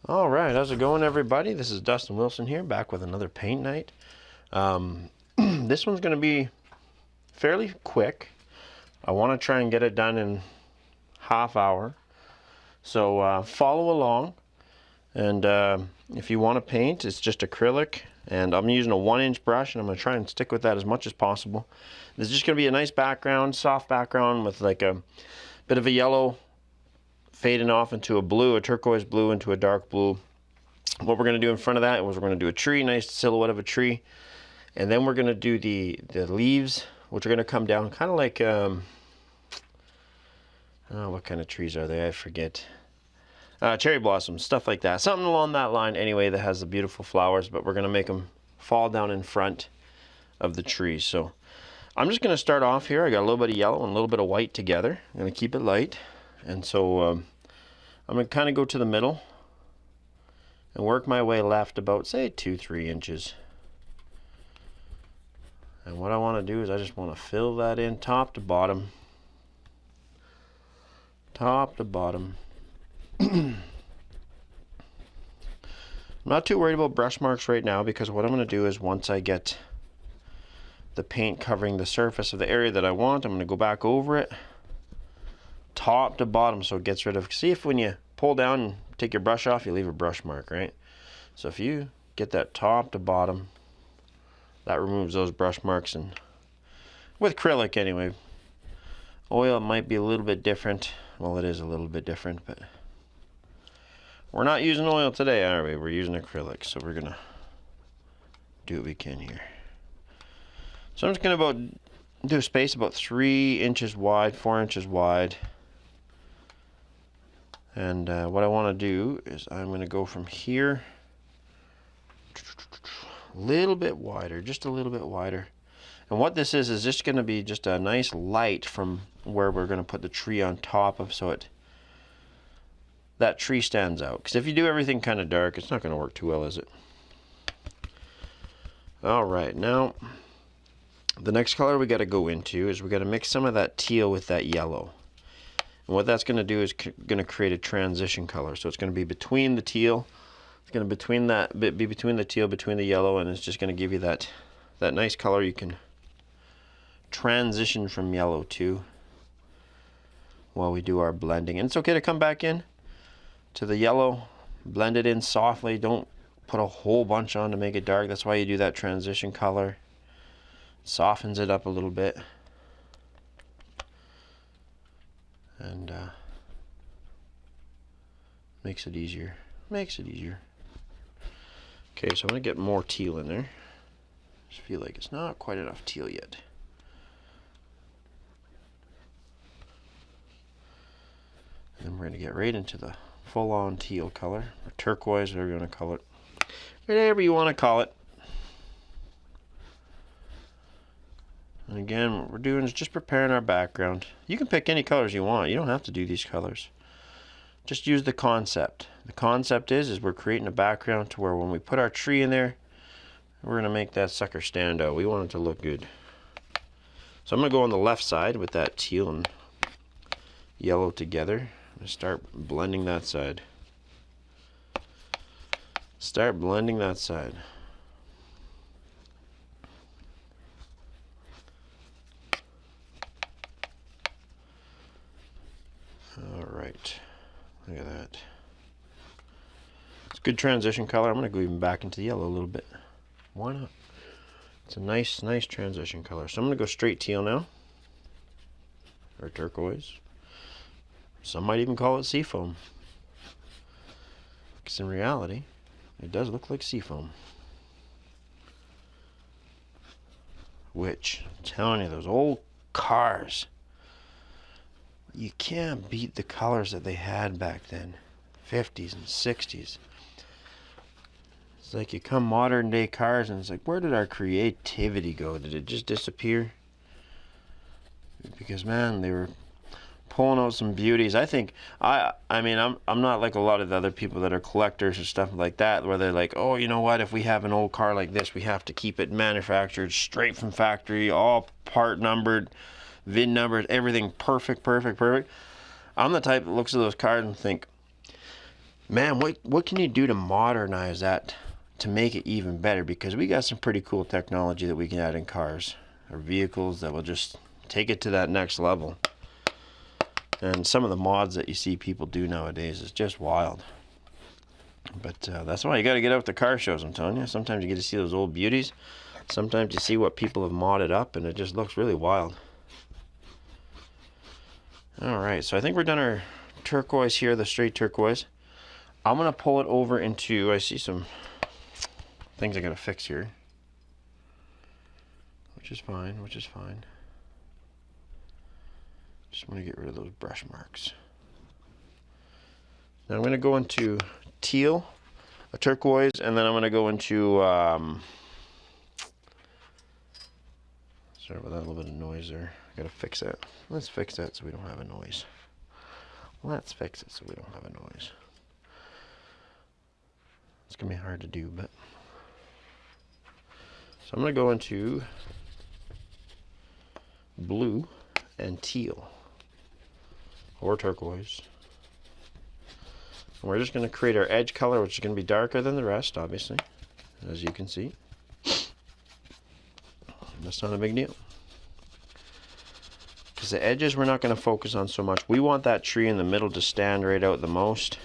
All right, how's it going, everybody? This is Dustin Wilson here, back with another paint night. This one's going to be fairly quick. I want to try and get it done in half hour. So follow along. And if you want to paint, it's just acrylic. And I'm using a 1-inch brush, and I'm going to try and stick with that as much as possible. This is just going to be a nice background, soft background with like a bit of a yellow fading off into a blue, a turquoise blue into a dark blue. What we're going to do in front of that is we're going to do a tree, nice silhouette of a tree. And then we're going to do the leaves, which are going to come down kind of like, oh, what kind of trees are they? I forget. Cherry blossoms, stuff like that. Something along that line anyway that has the beautiful flowers, but we're going to make them fall down in front of the trees. So I'm just going to start off here. I got a little bit of yellow and a little bit of white together. I'm going to keep it light. And so I'm going to kind of go to the middle and work my way left about, say, 2-3 inches. And what I want to do is I just want to fill that in top to bottom. Top to bottom. I'm not too worried about brush marks right now, because what I'm going to do is once I get the paint covering the surface of the area that I want, I'm going to go back over it top to bottom, so it gets rid of, see if when you pull down and take your brush off, you leave a brush mark, right? So if you get that top to bottom, that removes those brush marks. And with acrylic anyway, oil might be a little bit different. Well, it is a little bit different, but we're not using oil today, are we? We're using acrylic, so we're gonna do what we can here. So I'm just gonna do a space about 3 inches wide, 4 inches wide. And what I want to do is I'm going to go from here a little bit wider, just a little bit wider. And what this is just going to be just a nice light from where we're going to put the tree on top of, so that tree stands out. Because if you do everything kind of dark, it's not going to work too well, is it? All right, now the next color we got to go into is we got to mix some of that teal with that yellow. And what that's going to do is going to create a transition color. So it's going to be between the teal. It's going to be between the teal, between the yellow, and it's just going to give you that nice color you can transition from yellow to while we do our blending. And it's okay to come back in to the yellow, blend it in softly. Don't put a whole bunch on to make it dark. That's why you do that transition color. Softens it up a little bit. And makes it easier. Okay, so I'm going to get more teal in there. Just feel like it's not quite enough teal yet. And then we're going to get right into the full-on teal color, or turquoise, whatever you want to call it. Whatever you want to call it. And again, what we're doing is just preparing our background. You can pick any colors you want. You don't have to do these colors. Just use the concept. The concept is we're creating a background to where when we put our tree in there, we're going to make that sucker stand out. We want it to look good. So I'm going to go on the left side with that teal and yellow together. I'm going to start blending that side. Start blending that side. Alright, look at that. It's a good transition color. I'm going to go even back into the yellow a little bit. Why not? It's a nice transition color. So I'm going to go straight teal now. Or turquoise. Some might even call it seafoam. Because in reality, it does look like seafoam. Which, I'm telling you, those old cars, you can't beat the colors that they had back then, 50s and 60s. It's like you come modern day cars and it's like, where did our creativity go? Did it just disappear? Because man, they were pulling out some beauties. I think I mean I'm not like a lot of the other people that are collectors or stuff like that, where they're like, oh, you know what, if we have an old car like this, we have to keep it manufactured straight from factory, all part numbered, VIN numbers, everything perfect. I'm the type that looks at those cars and think, Man, what can you do to modernize that to make it even better? Because we got some pretty cool technology that we can add in cars or vehicles that will just take it to that next level. And some of the mods that you see people do nowadays is just wild. But that's why you got to get out the car shows, I'm telling you. Sometimes you get to see those old beauties. Sometimes you see what people have modded up, and it just looks really wild. Alright, so I think we're done our turquoise here, the straight turquoise. I'm going to pull it over into, I see some things I got to fix here. Which is fine. Just want to get rid of those brush marks. Now I'm going to go into teal, a turquoise, and then I'm going to go into, sorry about that, a little bit of noise there. I got to fix that. Let's fix that so we don't have a noise. Let's fix it so we don't have a noise. It's going to be hard to do, but. So I'm going to go into blue and teal, or turquoise. And we're just going to create our edge color, which is going to be darker than the rest, obviously, as you can see. That's not a big deal. Because the edges we're not going to focus on so much. We want that tree in the middle to stand right out the most.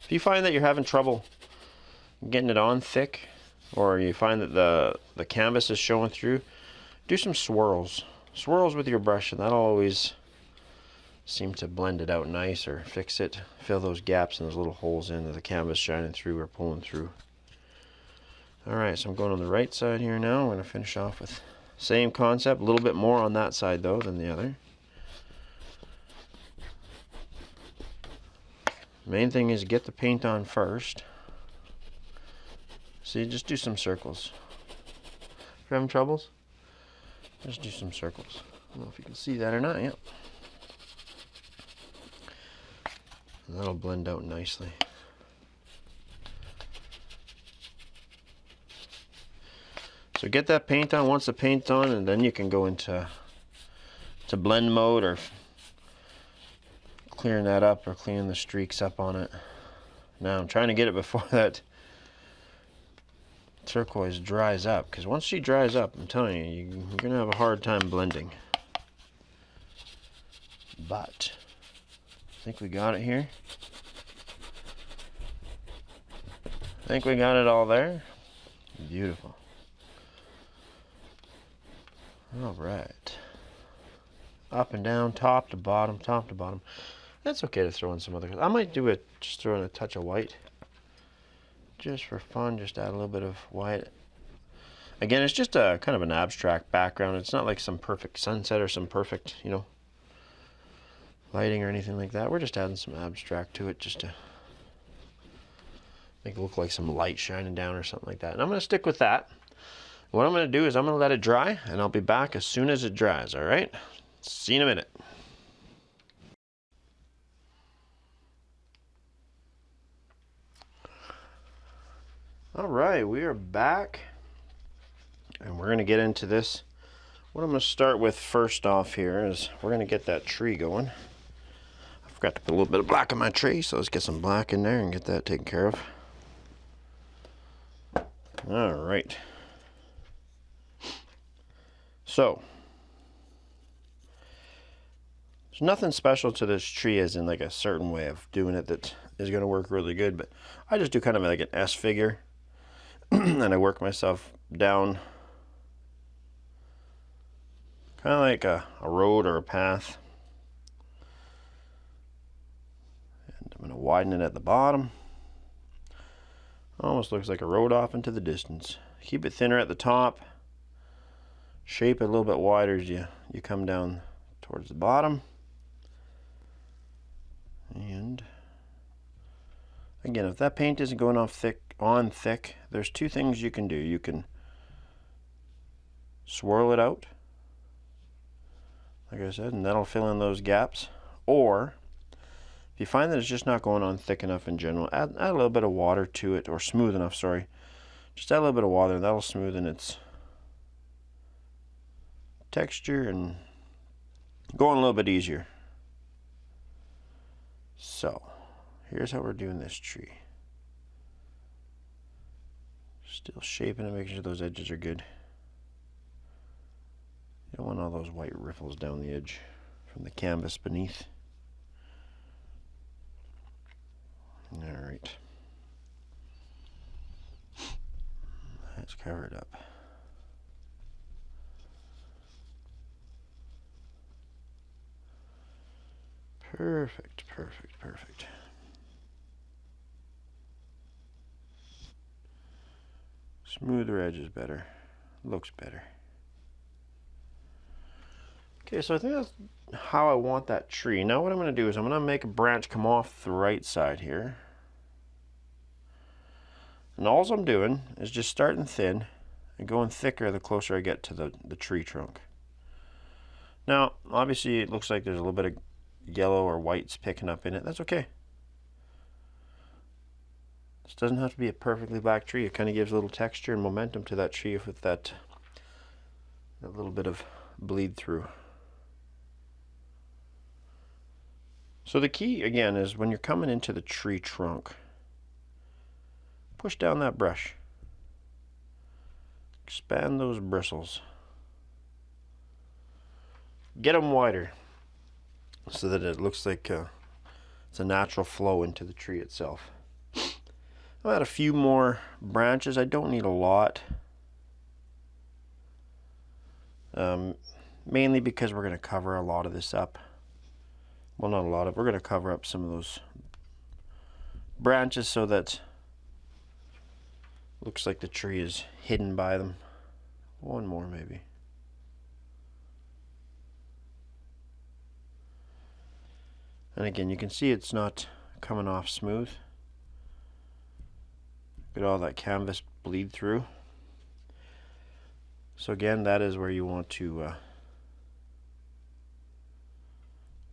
If you find that you're having trouble getting it on thick, or you find that the canvas is showing through, do some swirls. Swirls with your brush, and that'll always seem to blend it out nice, or fix it, fill those gaps and those little holes in that the canvas shining through or pulling through. Alright, so I'm going on the right side here now. I'm going to finish off with same concept, a little bit more on that side though than the other. Main thing is get the paint on first. See, just do some circles. If you're having troubles, just do some circles. I don't know if you can see that or not. Yep. And that'll blend out nicely. So get that paint on. Once the paint's on, and then you can go into blend mode, or clearing that up, or cleaning the streaks up on it. Now I'm trying to get it before that turquoise dries up, because once she dries up, I'm telling you, you're gonna have a hard time blending. But I think we got it here. I think we got it all there. Beautiful. All right. Up and down, top to bottom, top to bottom. That's okay to throw in some other. I might do it, just throw in a touch of white. Just for fun, just add a little bit of white. Again, it's just a kind of an abstract background. It's not like some perfect sunset or some perfect, lighting or anything like that. We're just adding some abstract to it just to make it look like some light shining down or something like that. And I'm going to stick with that. What I'm going to do is I'm going to let it dry, and I'll be back as soon as it dries, all right? See you in a minute. All right, we are back, and we're going to get into this. What I'm going to start with first off here is we're going to get that tree going. I forgot to put a little bit of black in my tree, so let's get some black in there and get that taken care of. All right. So, there's nothing special to this tree as in like a certain way of doing it that is going to work really good, but I just do kind of like an S figure. And I work myself down kind of like a road or a path. And I'm going to widen it at the bottom. Almost looks like a road off into the distance. Keep it thinner at the top. Shape it a little bit wider as you come down towards the bottom. And again, if that paint isn't going off on thick, there's two things you can do. You can swirl it out, like I said, and that'll fill in those gaps. Or if you find that it's just not going on thick enough in general, add a little bit of water to it, or smooth enough, sorry. Just add a little bit of water, that'll smoothen its texture and go on a little bit easier. So here's how we're doing this tree. Still shaping it, making sure those edges are good. You don't want all those white ripples down the edge from the canvas beneath. Alright. Let's cover it up. Perfect, perfect, perfect. Smoother edges better. Looks better. Okay, so I think that's how I want that tree. Now what I'm going to do is I'm going to make a branch come off the right side here. And all I'm doing is just starting thin and going thicker the closer I get to the tree trunk. Now, obviously it looks like there's a little bit of yellow or whites picking up in it. That's okay. This doesn't have to be a perfectly black tree. It kind of gives a little texture and momentum to that tree with that little bit of bleed through. So the key, again, is when you're coming into the tree trunk, push down that brush. Expand those bristles. Get them wider so that it looks like it's a natural flow into the tree itself. I'll add a few more branches. I don't need a lot. Mainly because we're going to cover a lot of this up. Well, not a lot of it. We're going to cover up some of those branches so that it looks like the tree is hidden by them. One more maybe. And again, you can see it's not coming off smooth. Get all that canvas bleed through. So again, that is where you want to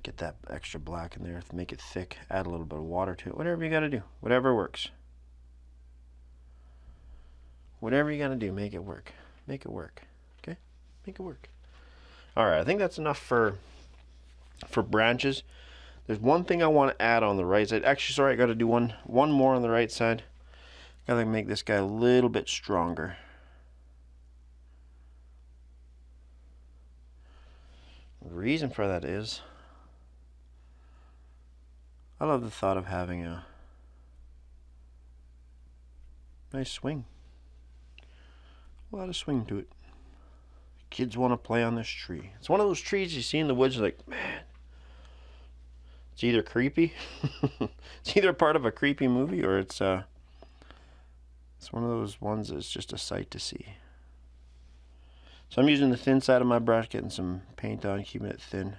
get that extra black in there, make it thick, add a little bit of water to it, whatever you got to do, whatever works. Whatever you got to do, make it work. Make it work. Okay? Make it work. All right, I think that's enough for branches. There's one thing I want to add on the right side. Actually, sorry, I got to do one more on the right side. Got to make this guy a little bit stronger. The reason for that is I love the thought of having a nice swing. A lot of swing to it. Kids want to play on this tree. It's one of those trees you see in the woods, like, man, it's either creepy, it's either part of a creepy movie, or it's one of those ones that's just a sight to see. So I'm using the thin side of my brush, getting some paint on, keeping it thin.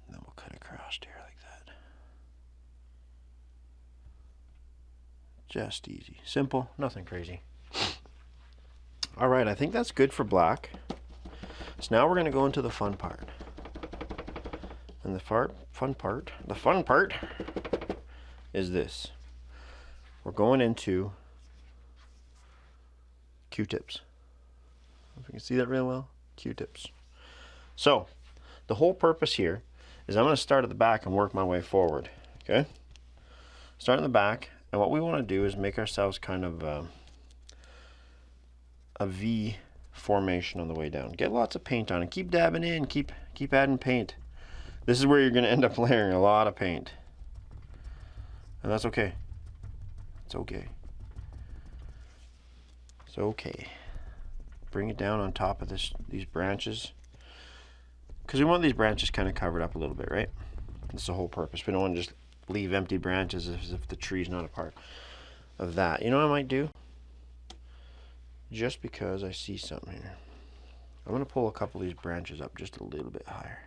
And then we'll cut across here like that. Just easy. Simple, nothing crazy. Alright, I think that's good for black. So now we're going to go into the fun part. And the fun part is this. We're going into Q-tips. If you can see that real well, Q-tips. So, the whole purpose here is I'm going to start at the back and work my way forward. Okay? Start in the back, and what we want to do is make ourselves kind of a V formation on the way down. Get lots of paint on it. Keep dabbing in. Keep adding paint. This is where you're going to end up layering a lot of paint. And that's okay. It's okay. It's okay. Bring it down on top of these branches. Because we want these branches kind of covered up a little bit, right? That's the whole purpose. We don't want to just leave empty branches as if the tree's not a part of that. You know what I might do? Just because I see something here. I'm going to pull a couple of these branches up just a little bit higher.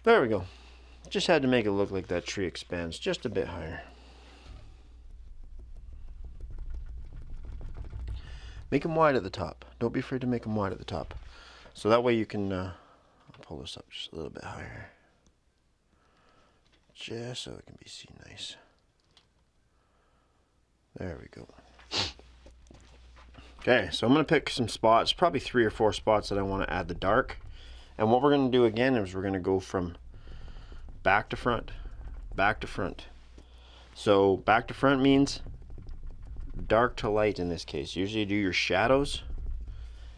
There we go. Just had to make it look like that tree expands just a bit higher. Make them wide at the top. Don't be afraid to make them wide at the top. So that way you can, I'll pull this up just a little bit higher. Just so it can be seen nice. There we go. Okay, so I'm going to pick some spots, probably 3 or 4 spots that I want to add the dark. And what we're going to do again is we're going to go from back to front, back to front. So back to front means dark to light in this case. Usually you do your shadows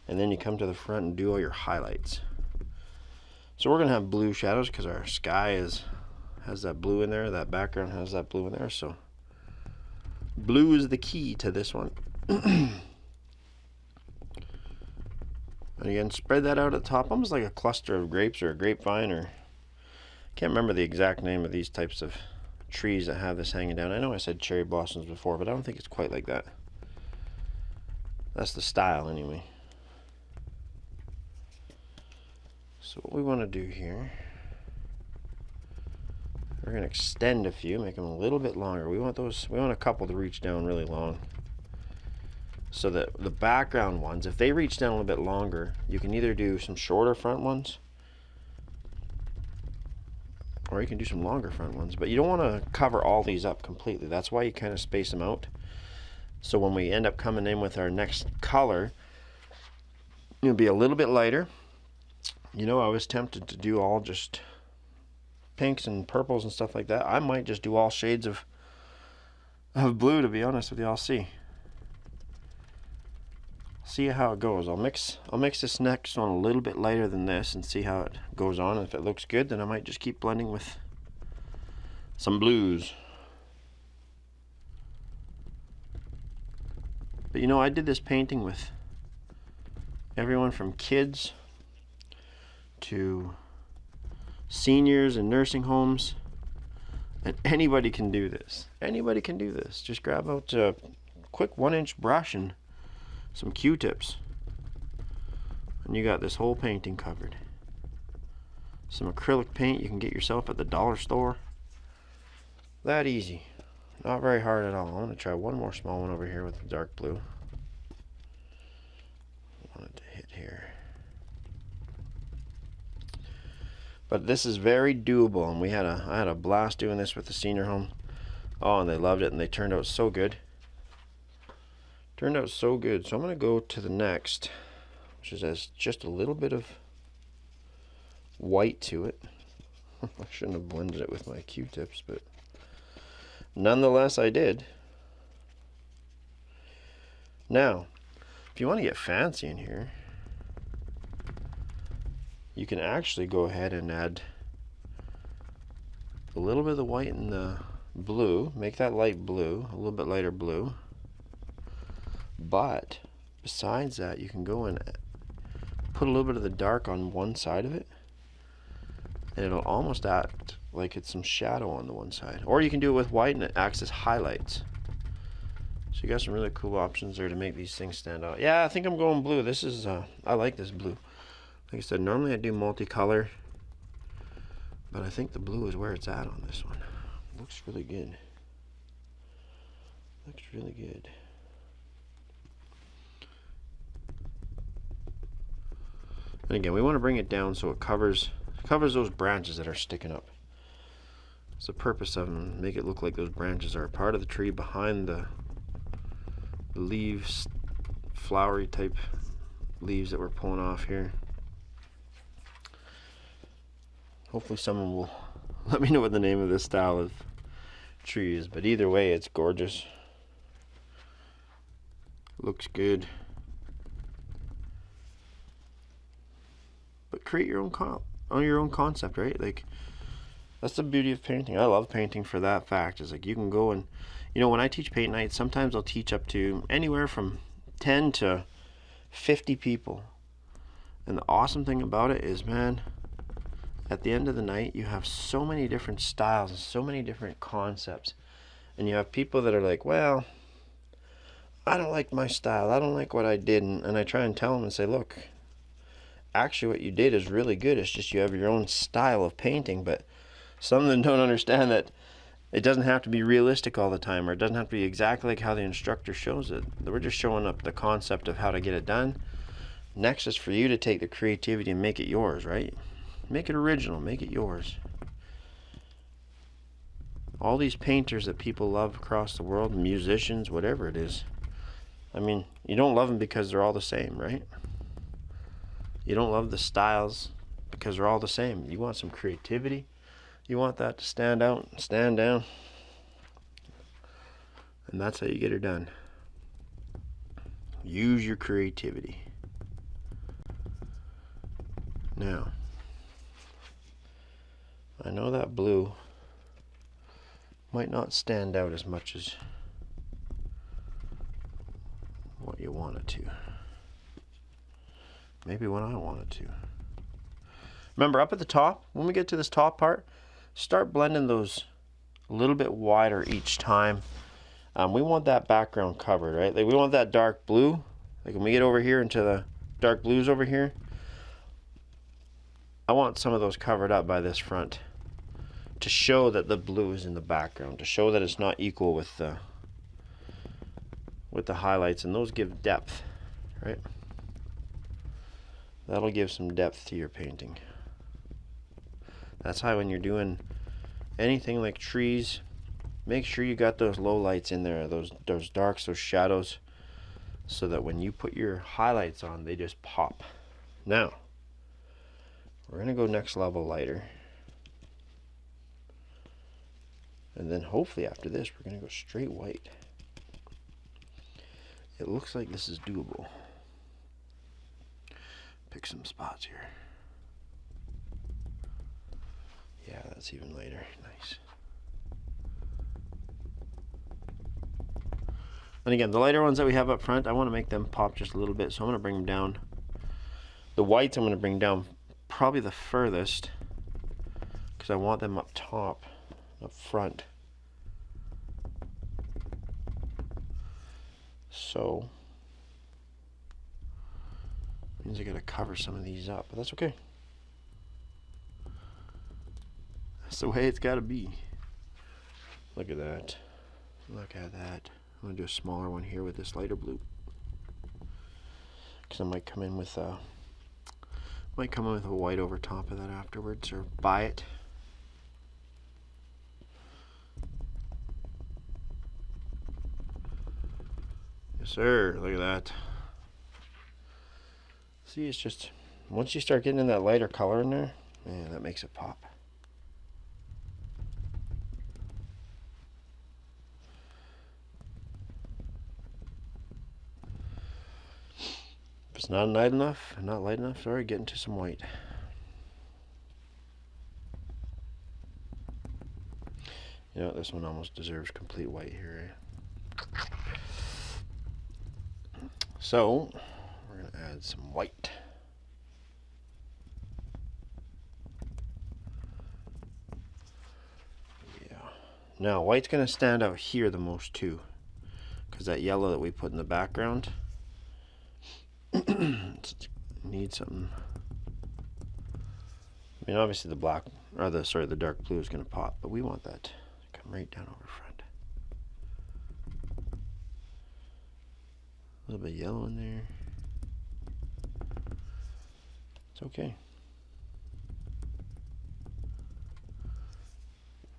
and then you come to the front and do all your highlights. So we're gonna have blue shadows because our sky has that blue in there, that background has that blue in there, so blue is the key to this one. And again, spread that out at the top, almost like a cluster of grapes or a grapevine, or I can't remember the exact name of these types of trees that have this hanging down. I know I said cherry blossoms before, but I don't think it's quite like that. That's the style anyway. So what we want to do here, we're going to extend a few, make them a little bit longer. We want a couple to reach down really long. So that the background ones, if they reach down a little bit longer, you can either do some shorter front ones, or you can do some longer front ones. But you don't want to cover all these up completely. That's why you kind of space them out. So when we end up coming in with our next color, it'll be a little bit lighter. You know, I was tempted to do all just pinks and purples and stuff like that. I might just do all shades of blue, to be honest with you. I'll see how it goes. I'll mix this next one a little bit lighter than this and see how it goes on. And if it looks good, then I might just keep blending with some blues. But you know, I did this painting with everyone from kids to seniors in nursing homes, and anybody can do this. Anybody can do this. Just grab out a quick 1-inch brush and some Q-tips, and you got this whole painting covered. Some acrylic paint you can get yourself at the dollar store. That easy. Not very hard at all. I'm going to try one more small one over here with the dark blue. I want it to hit here. But this is very doable, and I had a blast doing this with the senior home. Oh, and they loved it, and they turned out so good. Turned out so good. So I'm going to go to the next, which has just a little bit of white to it. I shouldn't have blended it with my Q-tips, but nonetheless I did. Now, if you want to get fancy in here, you can actually go ahead and add a little bit of the white and the blue. Make that light blue, a little bit lighter blue. But besides that, you can go and put a little bit of the dark on one side of it, and it'll almost act like it's some shadow on the one side. Or you can do it with white and it acts as highlights. So you got some really cool options there to make these things stand out. Yeah, I think I'm going blue. This is I like this blue. Like I said, normally I do multicolor, but I think the blue is where it's at on this one. Looks really good. Looks really good. And again, we want to bring it down so it covers those branches that are sticking up. It's the purpose of them. Make it look like those branches are a part of the tree behind the leaves, flowery type leaves that we're pulling off here. Hopefully someone will let me know what the name of this style of tree is, but either way it's gorgeous. Looks good. But create your own concept, right? Like, that's the beauty of painting. I love painting for that fact. Is like you can go and, you know, when I teach paint nights, sometimes I'll teach up to anywhere from 10 to 50 people. And the awesome thing about it is, man, at the end of the night, you have so many different styles and so many different concepts. And you have people that are like, well, I don't like my style. I don't like what I did. And I try and tell them and say, look, actually what you did is really good. It's just you have your own style of painting. But some of them don't understand that it doesn't have to be realistic all the time, or it doesn't have to be exactly like how the instructor shows it. We're just showing up the concept of how to get it done. Next is for you to take the creativity and make it yours, right? Make it original, make it yours. All these painters that people love across the world, musicians, whatever it is, I mean, you don't love them because they're all the same, right? You don't love the styles because they're all the same. You want some creativity, You want that to stand out, stand down. And that's how you get it done. Use your creativity. Now, I know that blue might not stand out as much as what you want it to. Maybe what I want it to. Remember, up at the top, when we get to this top part, start blending those a little bit wider each time. We want that background covered, right? Like we want that dark blue. Like when we get over here into the dark blues over here, I want some of those covered up by this front to show that the blue is in the background, to show that it's not equal with the highlights, and those give depth, right? That'll give some depth to your painting. That's how when you're doing anything like trees, make sure you got those low lights in there, those darks, those shadows, so that when you put your highlights on, they just pop. Now, we're gonna go next level lighter. And then hopefully after this, we're gonna go straight white. It looks like this is doable. Pick some spots here. Yeah, that's even lighter. Nice. And again, the lighter ones that we have up front, I want to make them pop just a little bit, so I'm going to bring them down. The whites I'm going to bring down probably the furthest, because I want them up top, up front. So, means I got to cover some of these up, but that's okay. That's the way it's got to be. Look at that. Look at that. I'm going to do a smaller one here with this lighter blue, because I might come in with a white over top of that afterwards, or by it. Yes sir, look at that. See, it's just, once you start getting in that lighter color in there, man, that makes it pop. If it's not light enough, sorry, get into some white. You know, this one almost deserves complete white here, eh? So, we're going to add some white. Yeah. Now, white's going to stand out here the most too, because that yellow that we put in the background needs something. I mean, obviously the black, or the dark blue is going to pop, but we want that to come right down over front. A little bit of yellow in there. It's okay.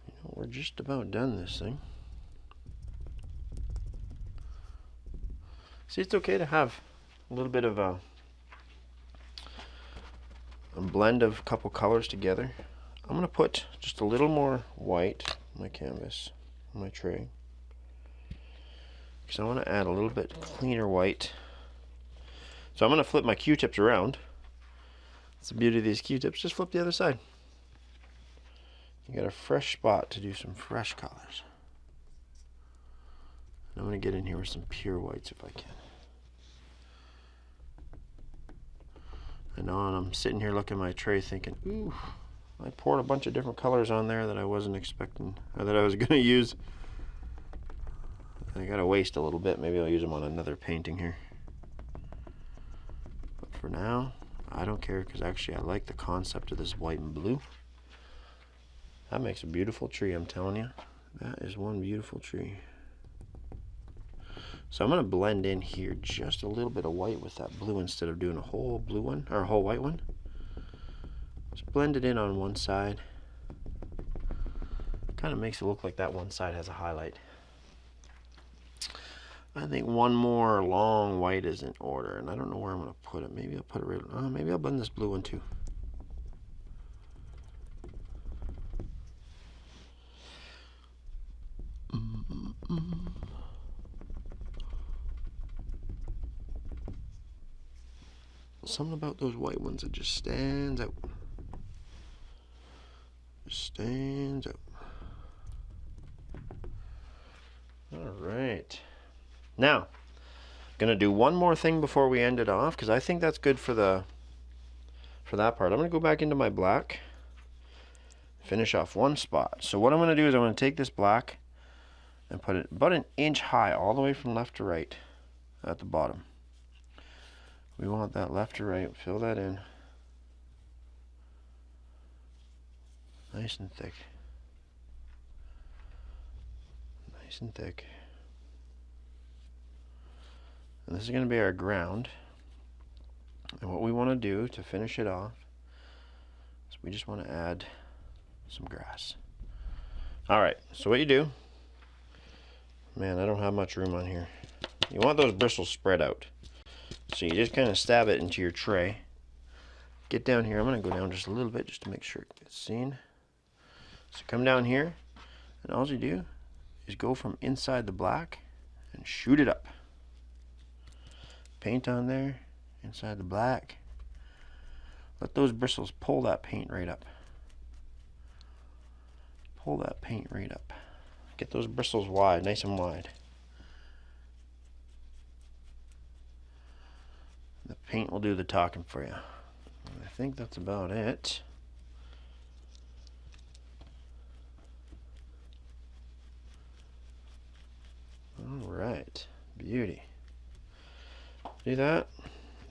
You know, we're just about done this thing. See, it's okay to have a little bit of a blend of a couple colors together. I'm going to put just a little more white on my canvas, on my tray, because I want to add a little bit cleaner white. So I'm going to flip my Q-tips around. That's the beauty of these Q-tips, just flip the other side. You got a fresh spot to do some fresh colors. And I'm going to get in here with some pure whites if I can. I know, and I'm sitting here looking at my tray thinking, ooh, I poured a bunch of different colors on there that I wasn't expecting, or that I was going to use. I got to waste a little bit. Maybe I'll use them on another painting here. But for now, I don't care, because actually I like the concept of this white and blue. That makes a beautiful tree, I'm telling you. That is one beautiful tree. So I'm going to blend in here just a little bit of white with that blue instead of doing a whole blue one, or a whole white one. Just blend it in on one side. Kind of makes it look like that one side has a highlight. I think one more long white is in order, and I don't know where I'm going to put it. Maybe I'll put it right, maybe I'll blend this blue one too. Something about those white ones that just stands out. Just stands out. All right. Now, gonna do one more thing before we end it off, because I think that's good for that part. I'm gonna go back into my black, finish off one spot. So what I'm gonna do is I'm gonna take this black and put it about an inch high all the way from left to right at the bottom. We want that left to right, fill that in. Nice and thick. Nice and thick. And this is going to be our ground. And what we want to do to finish it off is we just want to add some grass. Alright, so what you do, man, I don't have much room on here. You want those bristles spread out. So you just kind of stab it into your tray. Get down here. I'm going to go down just a little bit just to make sure it gets seen. So come down here, and all you do is go from inside the black and shoot it up. Paint on there, inside the black. Let those bristles pull that paint right up. Pull that paint right up. Get those bristles wide, nice and wide. The paint will do the talking for you. And I think that's about it. Alright, beauty. Do that.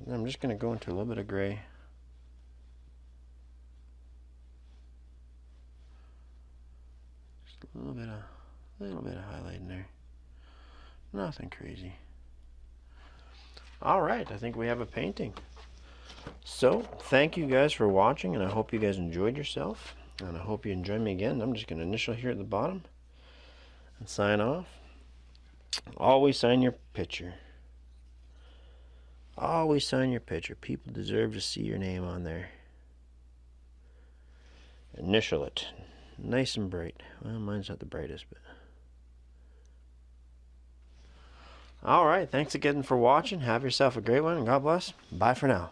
And I'm just going to go into a little bit of gray. Just a little bit of highlighting there. Nothing crazy. Alright, I think we have a painting. So, thank you guys for watching, and I hope you guys enjoyed yourself. And I hope you enjoy me again. I'm just going to initial here at the bottom and sign off. Always sign your picture. Always sign your picture. People deserve to see your name on there. Initial it. Nice and bright. Well, mine's not the brightest, but... Alright, thanks again for watching. Have yourself a great one, and God bless. Bye for now.